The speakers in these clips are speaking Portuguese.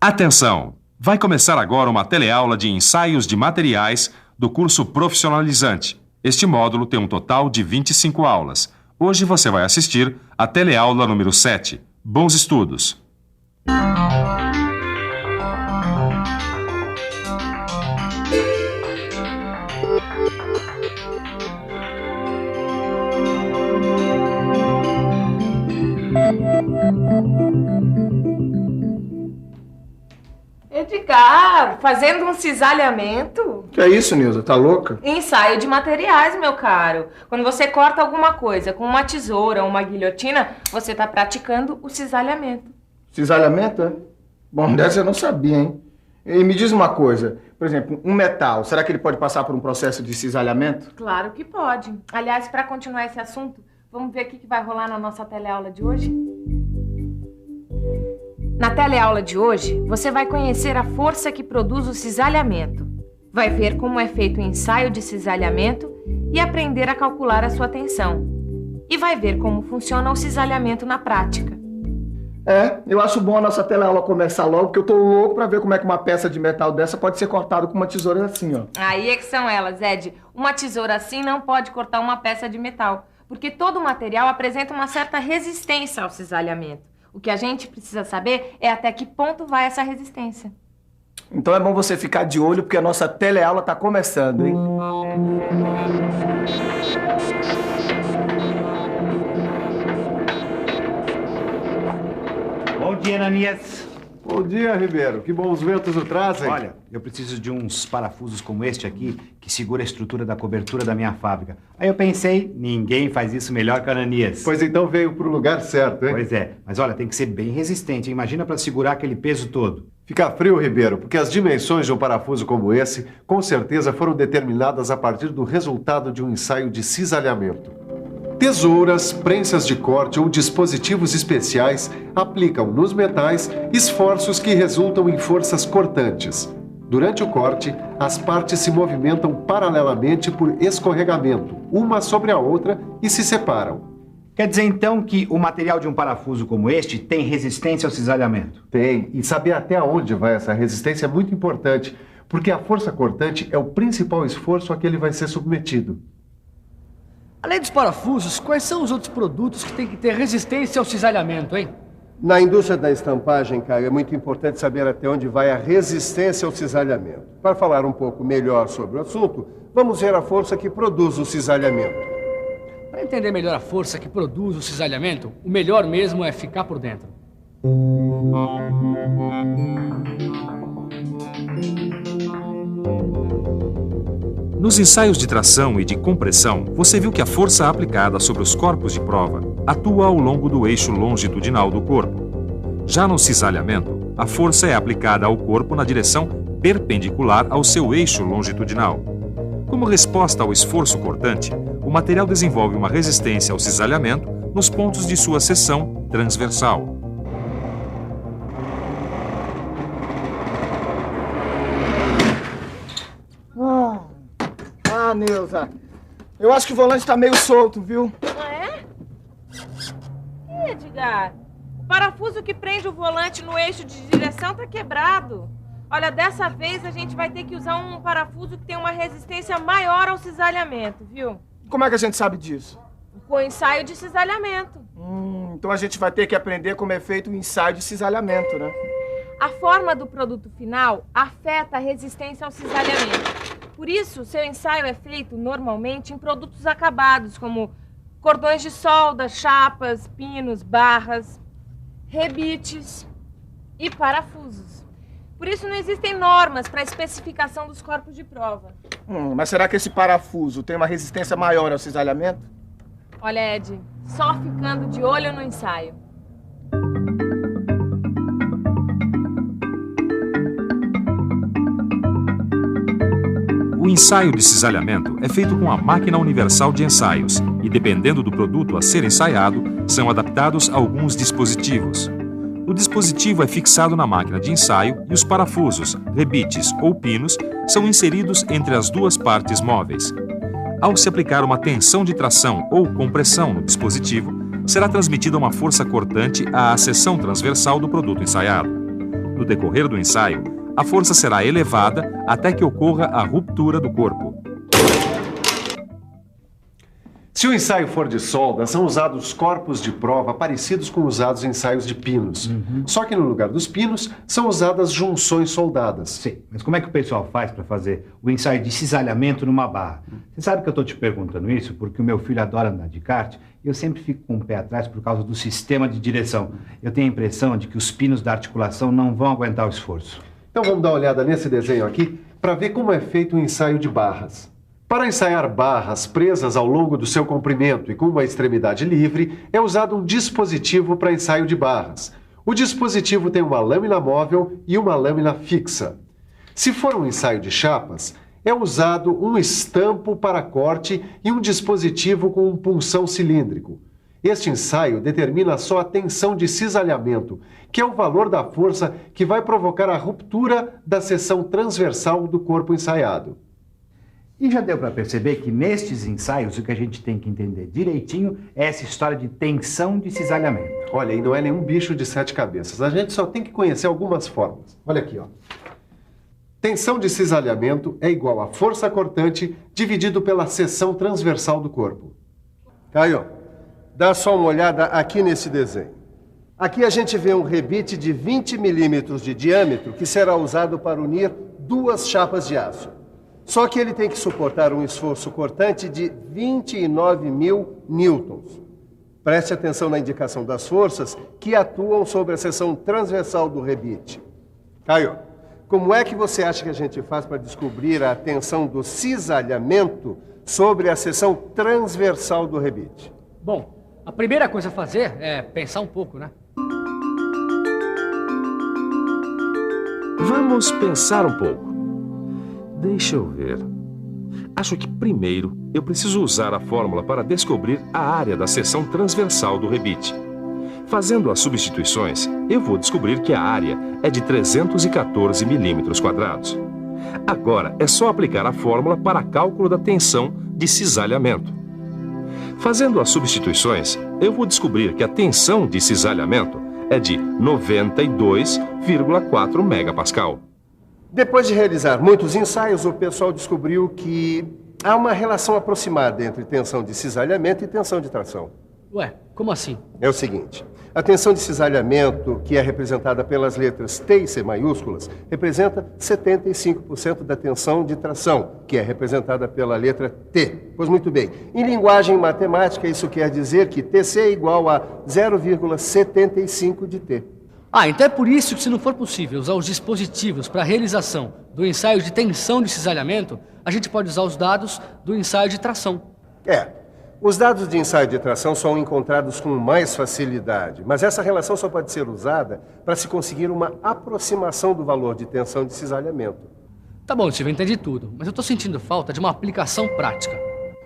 Atenção! Vai começar agora uma teleaula de ensaios de materiais do curso profissionalizante. Este módulo tem um total de 25 aulas. Hoje você vai assistir a teleaula número 7. Bons estudos! Edgar, fazendo um cisalhamento? Que é isso, Nilza? Tá louca? Ensaio de materiais, meu caro. Quando você corta alguma coisa com uma tesoura ou uma guilhotina, você tá praticando o cisalhamento. Cisalhamento, é? Bom, dessa eu não sabia, hein? E me diz uma coisa, por exemplo, um metal, será que ele pode passar por um processo de cisalhamento? Claro que pode. Aliás, para continuar esse assunto, vamos ver o que vai rolar na nossa teleaula de hoje? Na teleaula de hoje, você vai conhecer a força que produz o cisalhamento. Vai ver como é feito o ensaio de cisalhamento e aprender a calcular a sua tensão. E vai ver como funciona o cisalhamento na prática. Eu acho bom a nossa teleaula começar logo, porque eu tô louco pra ver como é que uma peça de metal dessa pode ser cortada com uma tesoura assim, ó. Aí é que são elas, Ed. Uma tesoura assim não pode cortar uma peça de metal, porque todo material apresenta uma certa resistência ao cisalhamento. O que a gente precisa saber é até que ponto vai essa resistência. Então é bom você ficar de olho, porque a nossa teleaula tá começando, hein? Bom dia, Ananias. Bom dia, Ribeiro. Que bons ventos o trazem. Olha, eu preciso de uns parafusos como este aqui, que segura a estrutura da cobertura da minha fábrica. Aí eu pensei, ninguém faz isso melhor que a Ananias. Pois então veio pro lugar certo, hein? Pois é, mas olha, tem que ser bem resistente. Imagina para segurar aquele peso todo. Fica frio, Ribeiro, porque as dimensões de um parafuso como esse, com certeza foram determinadas a partir do resultado de um ensaio de cisalhamento. Tesouras, prensas de corte ou dispositivos especiais aplicam nos metais esforços que resultam em forças cortantes. Durante o corte, as partes se movimentam paralelamente por escorregamento, uma sobre a outra, e se separam. Quer dizer, então, que o material de um parafuso como este tem resistência ao cisalhamento? Tem, e saber até onde vai essa resistência é muito importante, porque a força cortante é o principal esforço a que ele vai ser submetido. Além dos parafusos, quais são os outros produtos que têm que ter resistência ao cisalhamento, hein? Na indústria da estampagem, Caio, é muito importante saber até onde vai a resistência ao cisalhamento. Para falar um pouco melhor sobre o assunto, vamos ver a força que produz o cisalhamento. Para entender melhor a força que produz o cisalhamento, o melhor mesmo é ficar por dentro. Nos ensaios de tração e de compressão, você viu que a força aplicada sobre os corpos de prova atua ao longo do eixo longitudinal do corpo. Já no cisalhamento, a força é aplicada ao corpo na direção perpendicular ao seu eixo longitudinal. Como resposta ao esforço cortante, o material desenvolve uma resistência ao cisalhamento nos pontos de sua seção transversal. Nilza, eu acho que o volante tá meio solto, viu? Ah, é? Edgar, o parafuso que prende o volante no eixo de direção tá quebrado. Olha, dessa vez a gente vai ter que usar um parafuso que tem uma resistência maior ao cisalhamento, viu? Como é que a gente sabe disso? Com o ensaio de cisalhamento. Então a gente vai ter que aprender como é feito o ensaio de cisalhamento, né? A forma do produto final afeta a resistência ao cisalhamento. Por isso, seu ensaio é feito normalmente em produtos acabados, como cordões de solda, chapas, pinos, barras, rebites e parafusos. Por isso, não existem normas para a especificação dos corpos de prova. Mas será que esse parafuso tem uma resistência maior ao cisalhamento? Olha, Ed, só ficando de olho no ensaio. O ensaio de cisalhamento é feito com a máquina universal de ensaios e, dependendo do produto a ser ensaiado, são adaptados alguns dispositivos. O dispositivo é fixado na máquina de ensaio e os parafusos, rebites ou pinos são inseridos entre as duas partes móveis. Ao se aplicar uma tensão de tração ou compressão no dispositivo, será transmitida uma força cortante à seção transversal do produto ensaiado. No decorrer do ensaio, a força será elevada até que ocorra a ruptura do corpo. Se o ensaio for de solda, são usados corpos de prova parecidos com usados em ensaios de pinos. Só que no lugar dos pinos, são usadas junções soldadas. Sim, mas como é que o pessoal faz para fazer o ensaio de cisalhamento numa barra? Você sabe que eu estou te perguntando isso porque o meu filho adora andar de kart e eu sempre fico com o pé atrás por causa do sistema de direção. Eu tenho a impressão de que os pinos da articulação não vão aguentar o esforço. Então vamos dar uma olhada nesse desenho aqui para ver como é feito o ensaio de barras. Para ensaiar barras presas ao longo do seu comprimento e com uma extremidade livre, é usado um dispositivo para ensaio de barras. O dispositivo tem uma lâmina móvel e uma lâmina fixa. Se for um ensaio de chapas, é usado um estampo para corte e um dispositivo com um punção cilíndrico. Este ensaio determina só a tensão de cisalhamento, que é o valor da força que vai provocar a ruptura da seção transversal do corpo ensaiado. E já deu para perceber que nestes ensaios o que a gente tem que entender direitinho é essa história de tensão de cisalhamento. Olha, e não é nenhum bicho de 7 cabeças. A gente só tem que conhecer algumas formas. Olha aqui, ó. Tensão de cisalhamento é igual a força cortante dividido pela seção transversal do corpo. Caio, dá só uma olhada aqui nesse desenho. Aqui a gente vê um rebite de 20 milímetros de diâmetro que será usado para unir duas chapas de aço. Só que ele tem que suportar um esforço cortante de 29.000 newtons. Preste atenção na indicação das forças que atuam sobre a seção transversal do rebite. Caio, como é que você acha que a gente faz para descobrir a tensão do cisalhamento sobre a seção transversal do rebite? Bom, a primeira coisa a fazer é pensar um pouco, né? Vamos pensar um pouco. Deixa eu ver. Acho que primeiro eu preciso usar a fórmula para descobrir a área da seção transversal do rebite. Fazendo as substituições, eu vou descobrir que a área é de 314 milímetros quadrados. Agora é só aplicar a fórmula para cálculo da tensão de cisalhamento. Fazendo as substituições, eu vou descobrir que a tensão de cisalhamento é de 92,4 megapascal. Depois de realizar muitos ensaios, o pessoal descobriu que há uma relação aproximada entre tensão de cisalhamento e tensão de tração. Ué, como assim? É o seguinte, a tensão de cisalhamento, que é representada pelas letras T e C maiúsculas, representa 75% da tensão de tração, que é representada pela letra T. Pois muito bem, em linguagem matemática, isso quer dizer que TC é igual a 0,75 de T. Ah, então é por isso que se não for possível usar os dispositivos para a realização do ensaio de tensão de cisalhamento, a gente pode usar os dados do ensaio de tração. Os dados de ensaio de tração são encontrados com mais facilidade, mas essa relação só pode ser usada para se conseguir uma aproximação do valor de tensão de cisalhamento. Tá bom, Silvio, entendi tudo, mas eu tô sentindo falta de uma aplicação prática.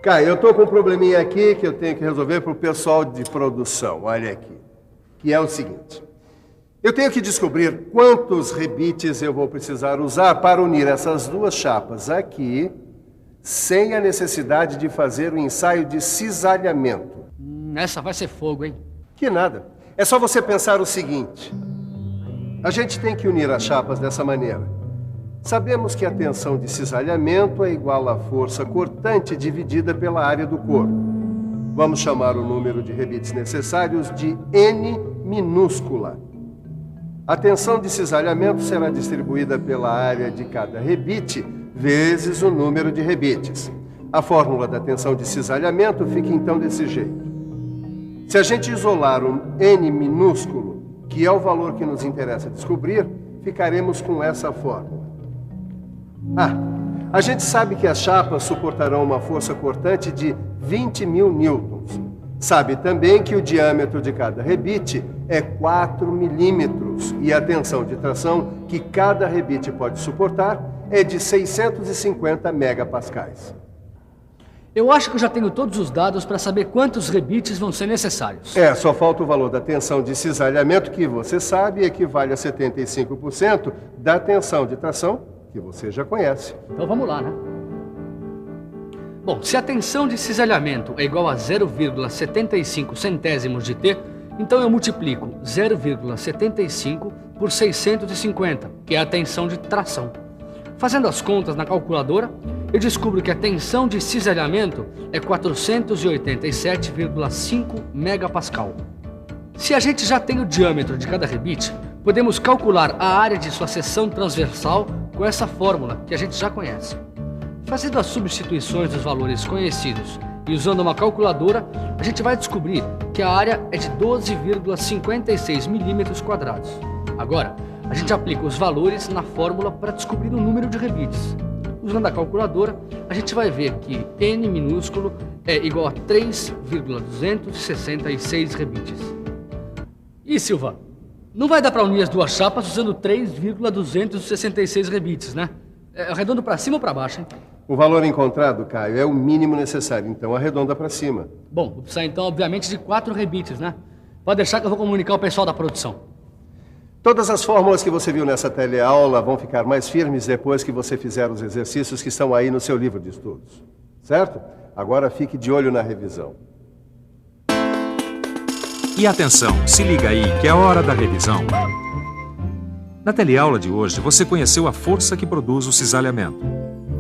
Caio, eu tô com um probleminha aqui que eu tenho que resolver pro pessoal de produção, olha aqui, que é o seguinte. Eu tenho que descobrir quantos rebites eu vou precisar usar para unir essas duas chapas aqui, sem a necessidade de fazer o ensaio de cisalhamento. Essa vai ser fogo, hein? Que nada. É só você pensar o seguinte. A gente tem que unir as chapas dessa maneira. Sabemos que a tensão de cisalhamento é igual à força cortante dividida pela área do corpo. Vamos chamar o número de rebites necessários de N minúscula. A tensão de cisalhamento será distribuída pela área de cada rebite vezes o número de rebites. A fórmula da tensão de cisalhamento fica então desse jeito. Se a gente isolar um N minúsculo, que é o valor que nos interessa descobrir, ficaremos com essa fórmula. A gente sabe que as chapas suportarão uma força cortante de 20.000 newtons. Sabe também que o diâmetro de cada rebite é 4 milímetros e a tensão de tração que cada rebite pode suportar é de 650 megapascais. Eu acho que eu já tenho todos os dados para saber quantos rebites vão ser necessários. Só falta o valor da tensão de cisalhamento, que você sabe equivale a 75% da tensão de tração, que você já conhece. Então vamos lá, né? Bom, se a tensão de cisalhamento é igual a 0,75 centésimos de T, então eu multiplico 0,75 por 650, que é a tensão de tração. Fazendo as contas na calculadora, eu descubro que a tensão de cisalhamento é 487,5 megapascal. Se a gente já tem o diâmetro de cada rebite, podemos calcular a área de sua seção transversal com essa fórmula que a gente já conhece. Fazendo as substituições dos valores conhecidos e usando uma calculadora, a gente vai descobrir que a área é de 12,56 milímetros quadrados. Agora, a gente aplica os valores na fórmula para descobrir o número de rebites. Usando a calculadora, a gente vai ver que n minúsculo é igual a 3,266 rebites. E Silva, não vai dar para unir as duas chapas usando 3,266 rebites, né? Arredondo para cima ou para baixo, hein? O valor encontrado, Caio, é o mínimo necessário, então arredonda para cima. Bom, vou precisar então, obviamente, de 4 rebites, né? Pode deixar que eu vou comunicar ao pessoal da produção. Todas as fórmulas que você viu nessa teleaula vão ficar mais firmes depois que você fizer os exercícios que estão aí no seu livro de estudos. Certo? Agora fique de olho na revisão. E atenção, se liga aí que é hora da revisão. Na teleaula de hoje, você conheceu a força que produz o cisalhamento.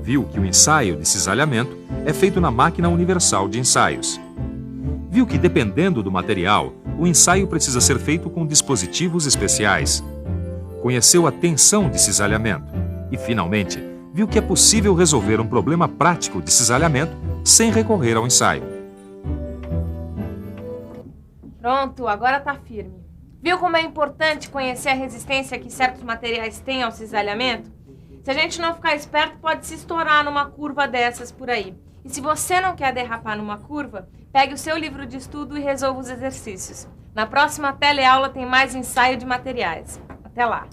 Viu que o ensaio de cisalhamento é feito na máquina universal de ensaios. Viu que, dependendo do material, o ensaio precisa ser feito com dispositivos especiais. Conheceu a tensão de cisalhamento. E, finalmente, viu que é possível resolver um problema prático de cisalhamento sem recorrer ao ensaio. Pronto, agora tá firme. Viu como é importante conhecer a resistência que certos materiais têm ao cisalhamento? Se a gente não ficar esperto, pode se estourar numa curva dessas por aí. E se você não quer derrapar numa curva, pegue o seu livro de estudo e resolva os exercícios. Na próxima teleaula tem mais ensaio de materiais. Até lá!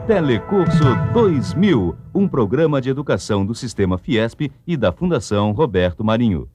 Telecurso 2000, um programa de educação do Sistema Fiesp e da Fundação Roberto Marinho.